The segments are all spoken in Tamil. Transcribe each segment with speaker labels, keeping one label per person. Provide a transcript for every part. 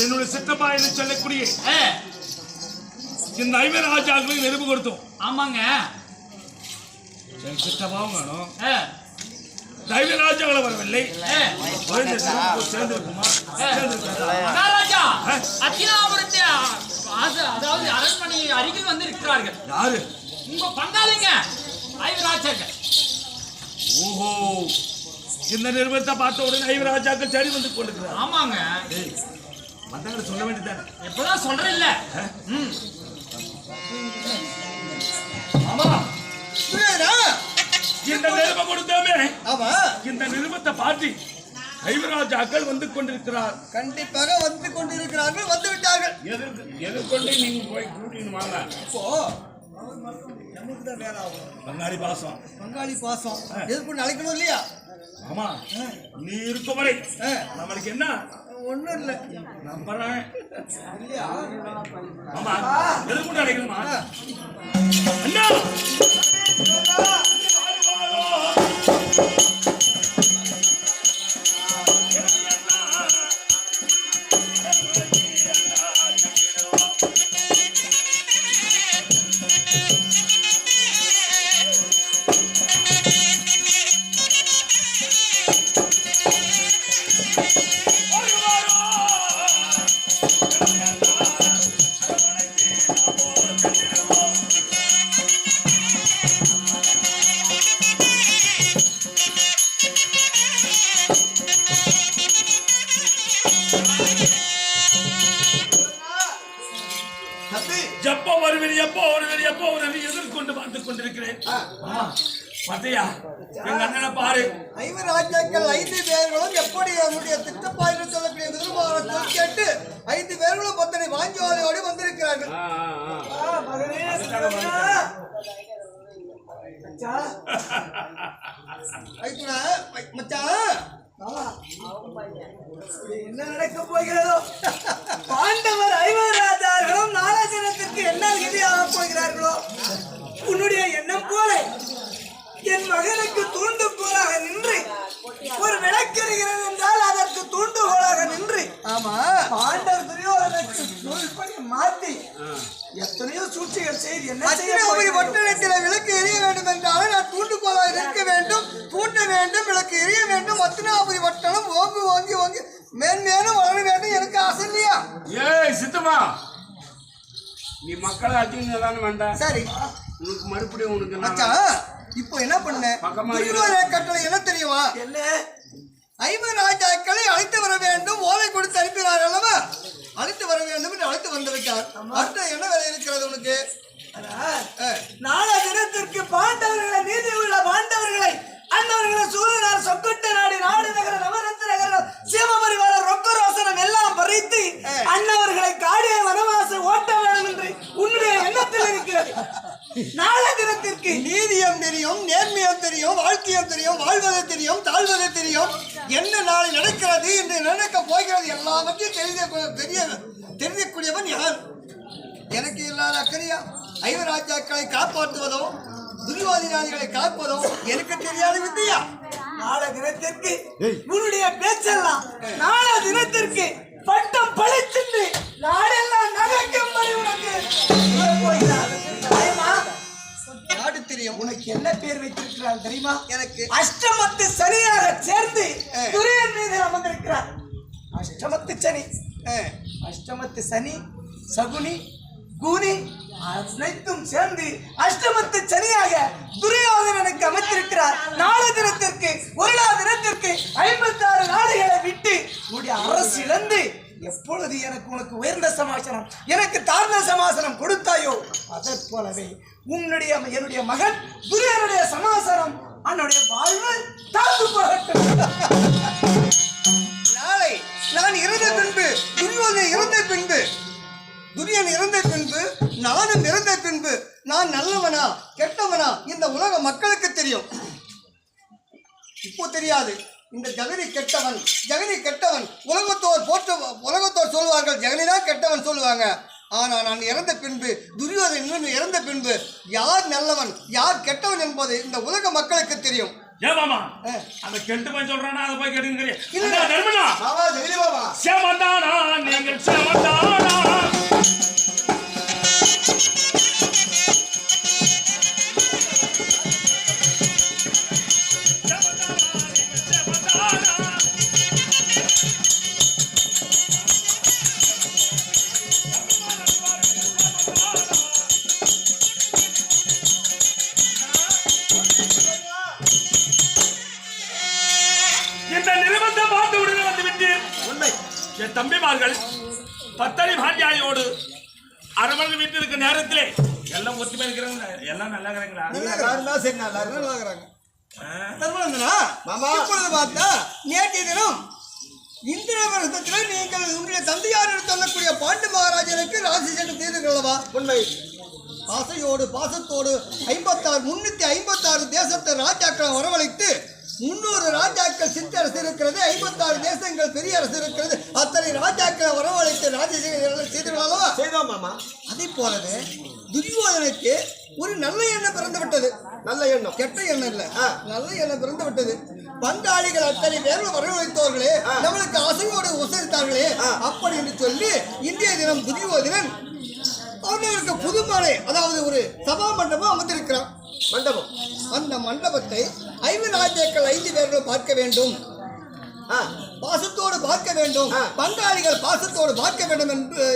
Speaker 1: என்னுடைய சித்தப்பா என்று சொல்லக்கூடிய இந்த ஐவராஜாக்களுக்கு நெருப்பு கொடுத்தோம்.
Speaker 2: ஆமாங்க,
Speaker 1: என் சித்தப்பாவும் வேணும். ஐவராஜாக்களை வரவில்லை.
Speaker 2: மகாராஜா அத்தினாபுரத்தை அதாவது அரண்மனை அருகில் வந்து இருக்கிறார்கள்.
Speaker 1: யாரு?
Speaker 2: உங்க பங்காளிங்க ஐவராஜாக்கள்.
Speaker 1: ஓஹோ, இந்த நிருபத்தை பார்த்த உடனே ஐவராஜாக்கள் சரி வந்து கொண்டிருக்கிறார்.
Speaker 2: ஆமாங்க,
Speaker 1: வந்தாங்க சொல்ல வேண்டியதானே.
Speaker 2: எப்பதான் சொல்றேன் இல்ல.
Speaker 1: ஆமா, இந்த நிருபம் கொடுத்தோமே.
Speaker 3: ஆமா,
Speaker 1: இந்த நிருபத்தை பார்த்து ஐவராஜாக்கள் வந்து கொண்டிருக்கிறார்.
Speaker 3: கண்டிப்பாக வந்து கொண்டிருக்கிறார்கள், வந்து விட்டார்கள்.
Speaker 1: எதிர்கொண்டு நீங்க போய் கூட்டின்னு வாங்க.
Speaker 3: இப்போ நமக்கு தான் வேலை ஆகும்.
Speaker 1: பங்காளி பாசம்,
Speaker 3: பங்காளி பாசம் எதிர்கொண்டு அழைக்கணும் இல்லையா?
Speaker 1: ஆமா, நீ இருக்கும் வரை நம்மளுக்கு என்ன
Speaker 3: ஒண்ணும் இல்லை.
Speaker 1: நம்புறேன் இல்லையா? ஆமா, எதிர்கொண்டு அழைக்கணுமா? அண்ணா எதிர்கொண்டு பார்த்து கொண்டிருக்கிறேன். பத்தையா, எங்க அண்ணனை பாரு.
Speaker 3: ஐவராஜாக்கள் 5 பேர்களும் எப்படி அவருடைய திட்டப்பாயின்னு சொல்லக்கூடிய விரும்பாளத்தை கேட்டு 5 பேர்களும் பத்தனை வாங்கியோடு வந்திருக்கிறார்கள். என்ன நடக்க போகிறதோ? பாண்டவர் ஐவராஜாக்களும் நாலாஜனத்திற்கு என்ன கதியாக போகிறார்களோ? உன்னுடைய எண்ணம் போல என் மகனுக்கு தூண்டுகோலாக நின்று ஒரு விளக்கெறுகிறது என்றால் அதற்கு தூண்டுகோலாக நின்று ஆமா பாண்டவர் துரியோதனுக்கு நூல்படி மாற்றி எத்தனையோ சூழ்ச்சிகள் செய்து என்ன ஒட்டணத்தில் விளக்கு எரிய வேண்டும் என்றாலும் நான் தூண்டுகோலாக இருக்க வேண்டும், தூண்ட வேண்டும், விளக்கு எரிய வேண்டும். அத்தினாபுரி வட்டணம் ஓங்கி ஓங்கி ஓங்கி மேன்மேலும் வளர வேண்டும் எனக்கு ஆசை இல்லையா?
Speaker 1: ஏய் சித்தமா, நீ மக்களை அடிங்கதானே வேண்டாம்.
Speaker 3: சரி,
Speaker 1: உனக்கு மறுபடியும் உனக்கு
Speaker 3: இப்போ என்ன பண்ண கட்டளை என்ன தெரியுமா? என்ன? ஐவராஜாக்களை அழைத்து வர வேண்டும், ஓலை கொடுத்து அனுப்பினார் அல்லவா? அழைத்து வர வேண்டும் என்று அழைத்து வந்து விட்டார். அடுத்த என்ன வேலை இருக்கிறது உனக்கு? நாளை தினத்திற்கு பாண்டவர்களை நீதி உள்ள பாண்டவர்களை அந்தவர்களை சூரியனார் சொக்கட்ட நாடு நாடு நகர நவரத்ன நகர சிவபரிவார ரொக்க ரோசனம் எல்லாம் பறித்து அன்னவர்களை காடிய வனவாச ஓட்ட வேண்டும் என்று உன்னுடைய எண்ணத்தில் இருக்கிறது. நாளை தினத்திற்கு நீதியம் தெரியும், நேர்மையம் தெரியும், வாழ்க்கையம் தெரியும், வாழ்வதை தெரியும், தாழ்வதை தெரியும். என்ன நாளை நடக்கிறது என்று நினைக்க போகிறது எல்லாவற்றையும் தெரியக்கூடியவன் யார்? எனக்கு இல்லாத அக்கறையா? ஐவராஜாக்களை காப்பாற்றுவதோ துரியோதனாதிகளை காப்பதோ எனக்கு தெரியாத வித்தியா? நாளை தினத்திற்கு உன்னுடைய பேச்செல்லாம் நாளை தினத்திற்கு பட்டம் பழித்து நாடெல்லாம் நகைக்கும் நாடு தெரியும். உனக்கு என்ன பேர் வைத்திருக்கிறார் தெரியுமா? எனக்கு அஷ்டமத்து சனியாக சேர்ந்து துரியன் மீது அமர்ந்திருக்கிறார். அஷ்டமத்து சனி, அஷ்டமத்து சனி, சகுனி, கூனி அனைத்தும் சேர்ந்து அஷ்டமத்து சனியாக துரியோதனனுக்கு அமைத்திருக்கிறார். நாலு தினத்திற்கு ஒரு நாள் தினத்திற்கு 56 நாடுகளை விட்டு உடைய அரசு இழந்து எப்பொழுது எனக்கு உனக்கு உயர்ந்த சமாசனம் எனக்கு தாழ்ந்த சமாசனம் கொடுத்தாயோ அதை போலவே என்னுடைய மகன் துரியோதனுடைய சமாசனம் அவனுடைய வாழ்வு தாழ்ந்து போகட்டும். நாளை நான் இறந்த பின்பு துரியோதனை இறந்த பின்பு துரியன் இறந்த பின்பு நானும் இறந்த பின்பு நான் நல்லவனா கெட்டவனா இந்த உலக மக்களுக்கு தெரியும். இப்போ தெரியாது. இந்த ஜெகனி கெட்டவன், ஜெகனி கெட்டவன் உலகத்தோர் சொல்வார்கள், ஜெகனிதான் கெட்டவன் சொல்லுவாங்க. ஆனா நான் இறந்த பின்பு துரியோதனன் இறந்த பின்பு யார் நல்லவன் யார் கெட்டவன் என்பது இந்த உலக மக்களுக்கு தெரியும்.
Speaker 1: ஏமாமா அந்த கெட்டு போய் சொல்றானா அதை போய் கேட்டுக்கிறேன்.
Speaker 3: இல்ல தர்மனா பாபா ஜெகனி பாபா
Speaker 1: சேமந்தானா நீங்கள் என் தம்பிமார்கள் பத்தடி பாண்டியாயோடு அரமனை வீட்டில் இருக்க நேரத்திலே எல்லாம் ஒத்துமை இருக்கிறாங்க. எல்லாம் நல்லா இருக்கிறாங்களா?
Speaker 3: சரி, நல்லா இருக்கிறாங்க. இப்பொழுது பார்த்தா நேற்றைய தினம் இந்திரவரத்தில் நீங்கள் உங்களுடைய தந்தையார் சொல்லக்கூடிய பாண்டு மகாராஜனுக்கு ராசி சென்று தீர்ந்தீர்களவா? உண்மை. ஆசையோடு பாசத்தோடு 356 தேசத்தை ராஜாக்களை வரவழைத்து 300 ராஜாக்கள் சிற்றரசு இருக்கிறது, 56 தேசங்கள் பெரிய அரசு இருக்கிறது. அத்தனை ராஜாக்களை வரவழைத்து ராஜசேகர செய்தீர்களா? செய்தோம் மாமா. அதே போலவே துரியோதனுக்கு ஒரு நல்ல எண்ணம் பிறந்து விட்டது. நல்ல எண்ணம், கெட்ட எண்ணம் இல்ல, நல்ல எண்ணம் பிறந்து விட்டது. பந்தாளிகள் அத்தனை பேர்கள் வரவழைத்தவர்களே நம்மளுக்கு ஆசையோடு உசரித்தார்களே அப்படி என்று சொல்லி இன்றைய தினம் துரியோதனன் அவர்களுக்கு புதுமலை, அதாவது ஒரு சபா மண்டபம் அமைந்திருக்கிறான். மண்டபம், அந்த மண்டபத்தை 5 ராஜாக்கள் 5 பேர்கள் பார்க்க வேண்டும், பாசத்தோடு பார்க்க வேண்டும், பங்காளிகள் பாசத்தோடு பார்க்க வேண்டும்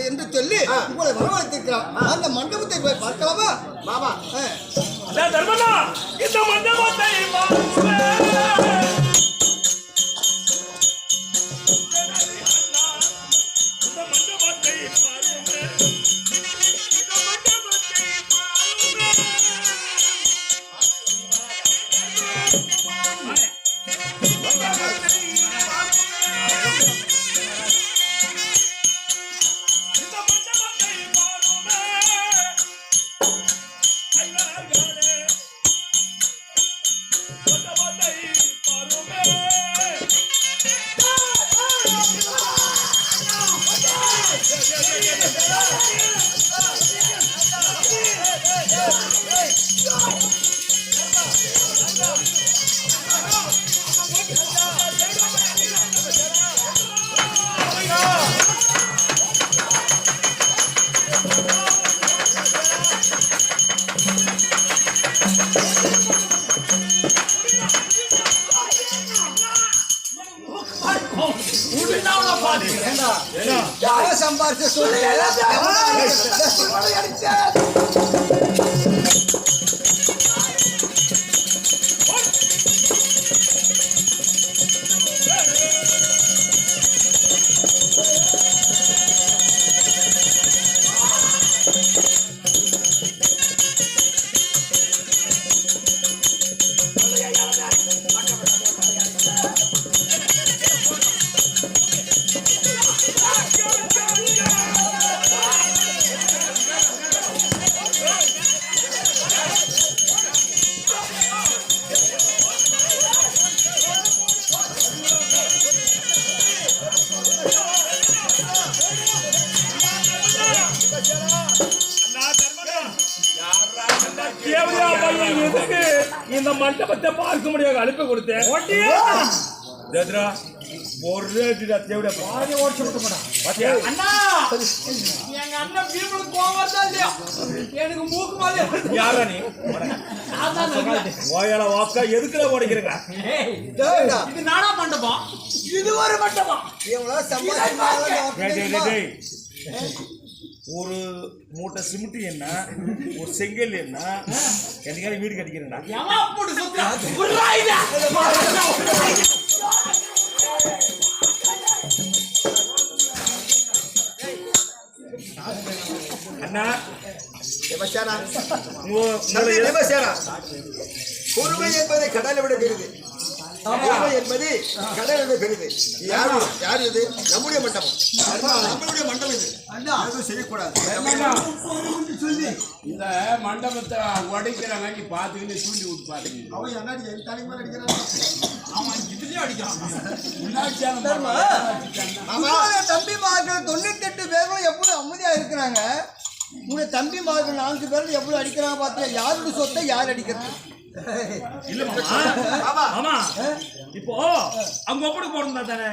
Speaker 3: என்று சொல்லி உங்களை வரவழைத்திருக்கிறார். அந்த மண்டபத்தை போய் பார்க்கலாமா மாமா?
Speaker 1: தர்மனா, இந்த மண்டபத்தை சம்பாரிச்சு சொல்லு. இந்த மண்டபத்தை பார்க்க முடியாது அனுப்பி கொடுத்தேன். எதுக்குல உடைக்கிறீங்க?
Speaker 2: நானா மண்டபம், இது ஒரு மண்டபம்.
Speaker 1: ஒரு மூட்டை சிமெண்ட் என்ன, ஒரு செங்கல் என்ன, என்னைக்காவது வீடு கட்டிக்கிறேன்னா அண்ணா பொறுமை என்பதை கடலை விட பெறுது, என்பது கடலை விட பெறுது. யாரு இது? நம்முடைய மண்டபம், நம்மளுடைய மண்டபம். இது எதுவும் செய்யக்கூடாது. இந்த மண்டபத்தை உடைக்கிறாங்க, நீ பாத்துக்கிட்டு தூண்டி விட்டு பாத்துங்க. அவன் என்ன தலைமையில் அடிக்கிறான், அவன் இதுலயும் அடிக்கிறான். தம்பிமார்கள் 98 பேரும் எப்பவும் அமைதியா இருக்கிறாங்க. உங்களுடைய தம்பிமார்கள் 4 பேரும் எவ்வளவு அடிக்கிறாங்க பாத்தீங்க. யாருடைய சொத்தை யார் அடிக்கிறது? இல்ல மாமா, இப்போ அவங்க ஒப்படைக்கு போறதா தானே.